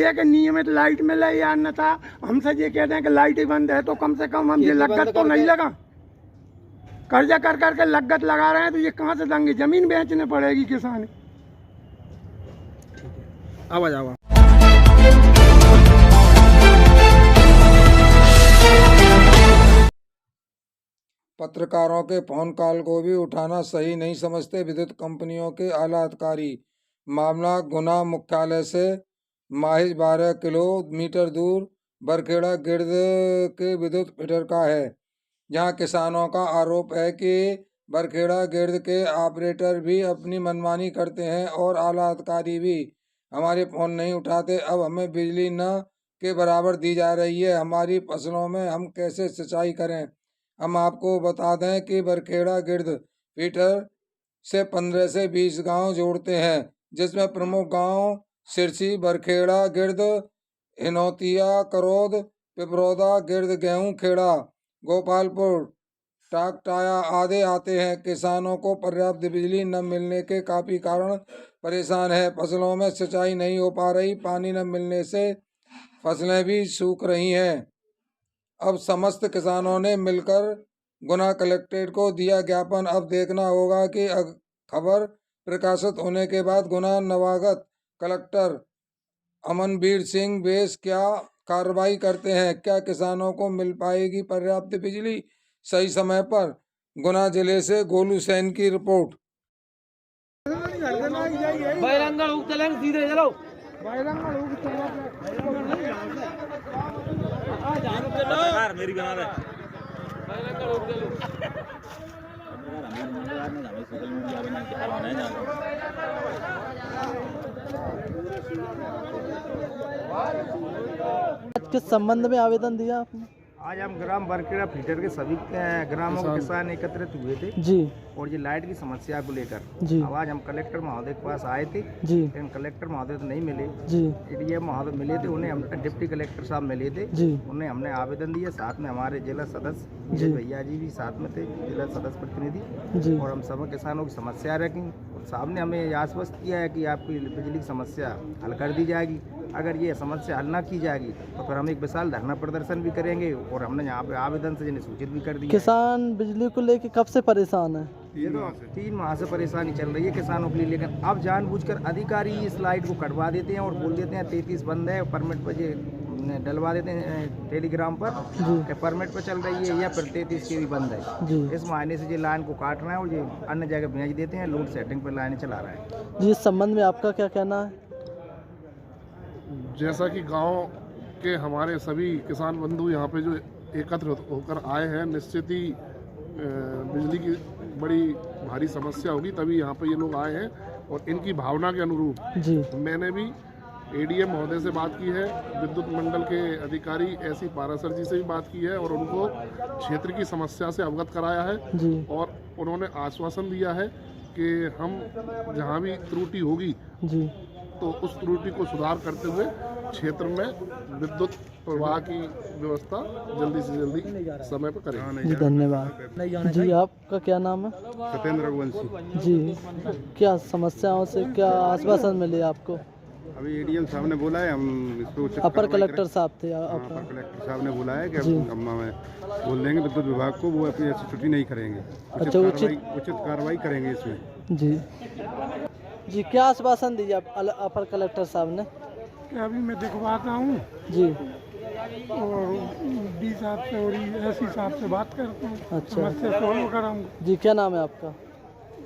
ये कि नियमित लाइट मिले या अन्यथा हमसे ये कहते हैं कि लाइट ही बंद है तो कम से कम हम ये लागत तो नहीं लगा, कर्जा कर करके लागत लगा रहे हैं तो ये कहाँ से देंगे, जमीन बेचने पड़ेगी किसान। आवाज आवाज पत्रकारों के फोन कॉल को भी उठाना सही नहीं समझते विद्युत कंपनियों के आला अधिकारी। मामला गुना मुख्यालय से महज 12 किलोमीटर दूर बरखेड़ा गिर्द के विद्युत फीडर का है, जहां किसानों का आरोप है कि बरखेड़ा गिर्द के ऑपरेटर भी अपनी मनमानी करते हैं और आला अधिकारी भी हमारे फोन नहीं उठाते। अब हमें बिजली न के बराबर दी जा रही है, हमारी फसलों में हम कैसे सिंचाई करें। हम आपको बता दें कि बरखेड़ा गिर्द फीडर से 15 से 20 गांव जोड़ते हैं, जिसमें प्रमुख गांव सिरसी, बरखेड़ा गिर्द, हिनौतिया, करौद, पिपरौदा, गिर्द, गेहूं खेड़ा, गोपालपुर, टाकटाया आदि आते हैं। किसानों को पर्याप्त बिजली न मिलने के काफी कारण परेशान है। फसलों में सिंचाई नहीं हो पा रही, पानी न मिलने से फसलें भी सूख रही हैं। अब समस्त किसानों ने मिलकर गुना कलेक्ट्रेट को दिया ज्ञापन। अब देखना होगा कि खबर प्रकाशित होने के बाद गुना नवागत कलेक्टर अमनवीर सिंह बेस क्या कार्रवाई करते हैं। क्या किसानों को मिल पाएगी पर्याप्त बिजली सही समय पर। गुना जिले से गोलू सैन की रिपोर्ट। सीधे चलो मेरी बना दे किस संबंध में आवेदन दिया आपने? आज हम ग्राम बरखेड़ा फीडर के सभी ग्रामों के किसान एकत्रित हुए थे जी, और ये लाइट की समस्या को लेकर जी, आज हम कलेक्टर महोदय के पास आए थे जी, लेकिन कलेक्टर महोदय तो नहीं मिले। जी, एडीएम महोदय मिले थे, उन्हें हम डिप्टी कलेक्टर साहब मिले थे, जी, उन्हें हमने आवेदन दिया। साथ में हमारे जिला सदस्य जी, भैया जी भी साथ में थे, जिला सदस्य प्रतिनिधि, जी, और हम सब किसानों की समस्या रखी और साहब ने हमें आश्वस्त किया है कि आपकी बिजली की समस्या हल कर दी जाएगी। अगर ये समस्या हल ना की जाएगी तो फिर हम एक विशाल धरना प्रदर्शन भी करेंगे और हमने यहाँ पे आवेदन से जिन्हें सूचित भी कर दिया। किसान बिजली को लेकर कब से परेशान है? ये तो 3 माह से परेशानी चल रही है किसानों के लिए, लेकिन अब जानबूझकर अधिकारी इस लाइट को कटवा देते हैं और बोल देते हैं 33 बंद है, परमिट पर ये डलवा देते हैं टेलीग्राम पर कि परमिट पर चल रही है या फिर 33 के भी बंद है। जी, इस महीने से ये लाइन को काट रहे हैं और ये अन्य जगह भेज देते हैं, लोड सेटिंग पर लाइनें चला रहे हैं। जी, इस संबंध में आपका क्या कहना है? जैसा कि गांव के हमारे सभी किसान बंधु यहाँ पे जो एकत्र होकर आए हैं, निश्चित ही बिजली की बड़ी भारी समस्या होगी, तभी यहाँ पे ये लोग आए हैं और इनकी भावना के अनुरूप जी, मैंने भी एडीएम महोदय से बात की है, विद्युत मंडल के अधिकारी एसी पारासर जी से भी बात की है और उनको क्षेत्र की समस्या से अवगत कराया है जी, और उन्होंने आश्वासन दिया है कि हम जहाँ भी त्रुटि होगी जी, तो उस त्रुटि को सुधार करते हुए क्षेत्र में विद्युत प्रवाह की व्यवस्था जल्दी से जल्दी समय पर करेंगे। जी, धन्यवाद। जी, आपका क्या नाम है? सत्येंद्र रघुवंशी। जी, क्या समस्याओं से क्या आश्वासन मिले आपको? अभी एडीएम साहब ने बोला है हम इस पे उचित अपर कार्रवाई कलेक्टर करें। साहब थे अपर कलेक्टर साहब ने बोला है कि जी। हम बोल देंगे विद्युत विभाग को, वो अपनी ऐसी छुट्टी नहीं करेंगे, अच्छा, उचित कार्रवाई करेंगे इसमें। जी, जी, क्या आश्वासन दिया अपर कलेक्टर साहब ने? अभी मैं दिखवाता हूँ जी, और डी साहब से और एसी साहब से बात करता हूँ, अच्छा। समस्या सॉल्व कराऊंगा। जी, क्या नाम है आपका?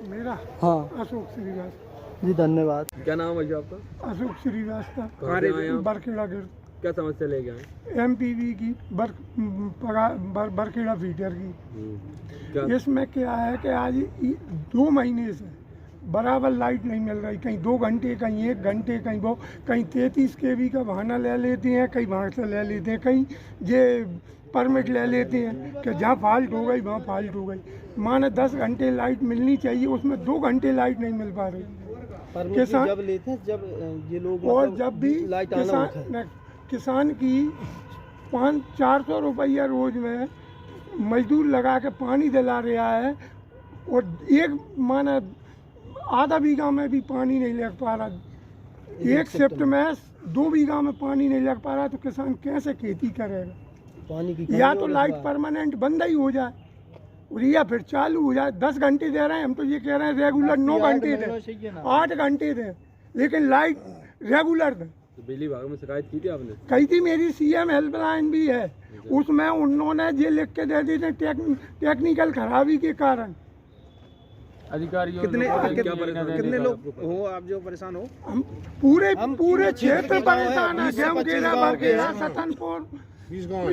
मेरा हाँ, अशोक श्रीवास्तव। जी, धन्यवाद। क्या नाम है जो आपका? अशोक श्रीवास्तव, बरखेड़ा गिर्द। क्या समस्या लेके आए? एमपीवी की बरखेड़ा फीडर की। इसमें क्या है कि आज 2 महीने से बराबर लाइट नहीं मिल रही, कहीं 2 घंटे, कहीं 1 घंटे, कहीं 33 kV का बहाना ले लेते हैं, कहीं वहाँ से ले लेते हैं, कहीं ये परमिट ले लेते हैं कि जहाँ फॉल्ट हो गई वहाँ फॉल्ट हो गई। माने 10 घंटे लाइट मिलनी चाहिए, उसमें 2 घंटे लाइट नहीं मिल पा रही। किसान जब लेते हैं, जब ये लोग और जब भी किसान की 500-400 रुपया रोज में मजदूर लगा के पानी दिला रहा है और एक माना आधा बीघा में भी पानी नहीं लग पा रहा। एक शिफ्ट में 2 बीघा में पानी नहीं लग पा रहा तो किसान कैसे खेती करेगा? पानी की या तो लाइट परमानेंट बंद ही हो जाए और या फिर चालू हो जाए। 10 घंटे दे रहे हैं, हम तो ये कह रहे हैं रेगुलर 9 घंटे दें, 8 घंटे दें, लेकिन लाइट रेगुलर दें। तो बिजली विभाग में शिकायत की थी आपने? कही थी, मेरी CM हेल्पलाइन भी है, उसमें उन्होंने ये लिख के दे दी थी टेक्निकल खराबी के कारण। अधिकारियों कितने लोग हो आप जो परेशान हो? हम पूरे क्षेत्र परेशान है। गेहूं केरा बरखेड़ा सतनपुर,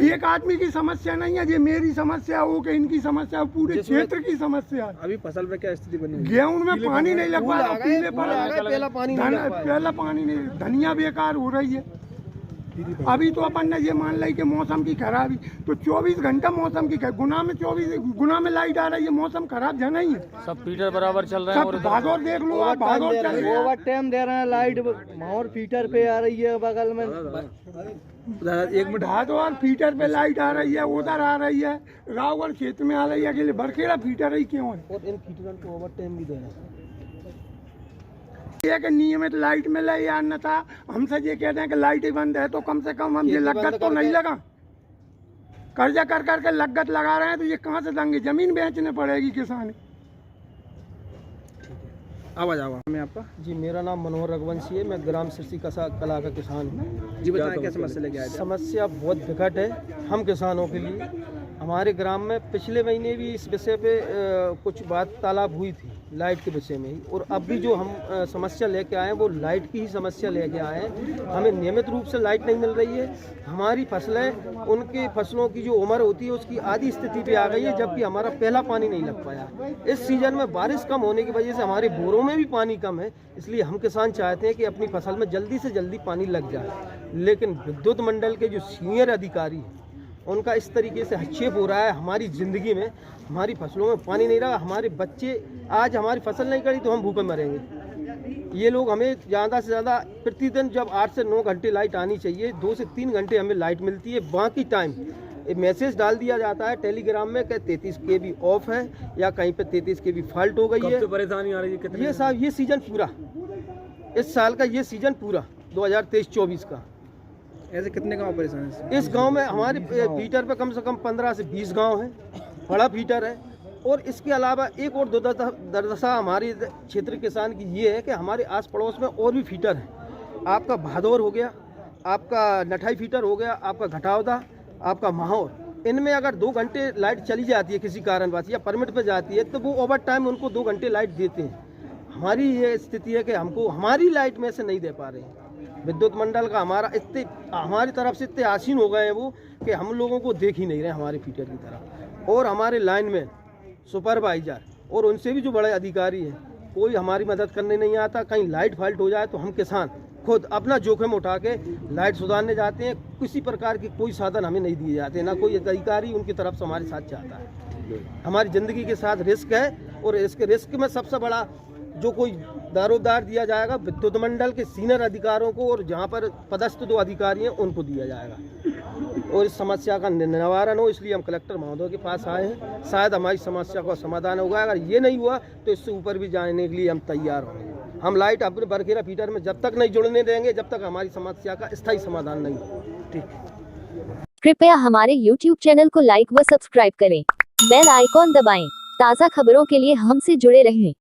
एक आदमी की समस्या नहीं है, ये मेरी समस्या हो कि इनकी समस्या हो, पूरे क्षेत्र की समस्या है। अभी फसल में क्या स्थिति बनी? गेहूं में पानी नहीं लग पा रहा, पीले पहला पानी पहला पानी नहीं, धनिया बेकार हो रही है। अभी तो अपन ने ये मान ली कि मौसम की खराबी, तो 24 घंटा मौसम की गुना में लाइट आ रही है, मौसम खराब जाना ही है। सब फीटर बराबर चल रहे हैं सब भागौर देख लो, आप भागौर चल रही है। ओवर टाइम दे रहे हैं, लाइट माहौर फीटर पे आ रही है बगल में। एक मिनट। भादौर फीटर पे लाइट आ रही है, उधर आ रही है, रावगढ़ क्षेत्र में आ रही है, अकेले बरखेड़ा फीटर ही क्यों है? और इन फीटरों को ओवर टाइम भी दे रहे हैं। ये कि नियमित लाइट मिले या अन्यथा हमसे ये कहते हैं कि लाइट ही बंद है, तो कम से कम हम ये लागत तो नहीं लगा, कर्जा कर करके लागत लगा रहे हैं, तो ये कहाँ से देंगे? जमीन बेचने पड़ेगी किसान। आवाज मैं आपका जी, मेरा नाम मनोहर रघुवंशी है, मैं ग्राम सिरसी कला का किसान हूँ। जी बताएं क्या समस्या लेके आए थे? समस्या बहुत विकट है हम किसानों के लिए। हमारे ग्राम में पिछले महीने भी इस विषय पे कुछ बात तालाब हुई थी, लाइट के विषय में ही, और अब भी जो हम समस्या लेके आए हैं वो लाइट की ही समस्या लेके आए हैं। हमें नियमित रूप से लाइट नहीं मिल रही है, हमारी फसलें, उनकी फसलों की जो उम्र होती है उसकी आधी स्थिति पे आ गई है, जबकि हमारा पहला पानी नहीं लग पाया। इस सीजन में बारिश कम होने की वजह से हमारे बोरों में भी पानी कम है, इसलिए हम किसान चाहते हैं कि अपनी फसल में जल्दी से जल्दी पानी लग जाए। लेकिन विद्युत मंडल के जो सीनियर अधिकारी हैं उनका इस तरीके से हस्तक्षेप हो रहा है हमारी ज़िंदगी में, हमारी फसलों में पानी नहीं रहा, हमारे बच्चे आज हमारी फसल नहीं करी तो हम भूखे मरेंगे। ये लोग हमें ज़्यादा से ज़्यादा प्रतिदिन जब 8 से 9 घंटे लाइट आनी चाहिए, 2 से 3 घंटे हमें लाइट मिलती है, बाकी टाइम मैसेज डाल दिया जाता है टेलीग्राम में कि 33 kV ऑफ है या कहीं पे 33 kV फॉल्ट हो गई है। कब से परेशानी आ रही है? कितने? ये साहब ये सीजन पूरा, इस साल का ये सीजन पूरा 2023-24 का। ऐसे कितने गांव परेशान हैं? इस गांव में हमारे फीटर पे कम से कम 15 से 20 गांव हैं, बड़ा फीटर है। और इसके अलावा एक और दुर्दशा हमारे क्षेत्र किसान की ये है कि हमारे आस पड़ोस में और भी फीटर हैं। आपका भादौर हो गया, आपका नठाई फीटर हो गया, आपका घटावदा, आपका माहौर, इनमें अगर 2 घंटे लाइट चली जाती है किसी कारणवश या परमिट पे जाती है तो वो ओवर टाइम उनको 2 घंटे लाइट देते हैं। हमारी ये स्थिति है कि हमको हमारी लाइट में से नहीं दे पा रहे हैं। विद्युत मंडल का हमारी तरफ से इतने आसीन हो गए हैं वो कि हम लोगों को देख ही नहीं रहे हमारे फीटर की तरफ। और हमारे लाइनमैन, सुपरवाइजर और उनसे भी जो बड़े अधिकारी हैं, कोई हमारी मदद करने नहीं आता। कहीं लाइट फॉल्ट हो जाए तो हम किसान खुद अपना जोखिम उठा के लाइट सुधारने जाते हैं। किसी प्रकार की कोई साधन हमें नहीं दिए जाते, ना कोई अधिकारी उनकी तरफ से हमारे साथ चाहता है। हमारी ज़िंदगी के साथ रिस्क है और इसके रिस्क में सबसे बड़ा जो कोई दारोदार दिया जाएगा विद्युत मंडल के सीनियर अधिकारियों को, और जहां पर पदस्थ 2 अधिकारी हैं उनको दिया जाएगा और इस समस्या का निवारण हो। इसलिए हम कलेक्टर महोदय के पास आए हैं, शायद हमारी समस्या का समाधान होगा। अगर ये नहीं हुआ तो इससे ऊपर भी जाने के लिए हम तैयार होंगे। हम लाइट अपने बरखेड़ा फीटर में जब तक नहीं जुड़ने देंगे जब तक हमारी समस्या का स्थायी समाधान नहीं हो। ठीक, कृपया हमारे YouTube चैनल को लाइक व सब्सक्राइब करें, बेल आइकॉन दबाएं, ताज़ा खबरों के लिए हमसे जुड़े रहें।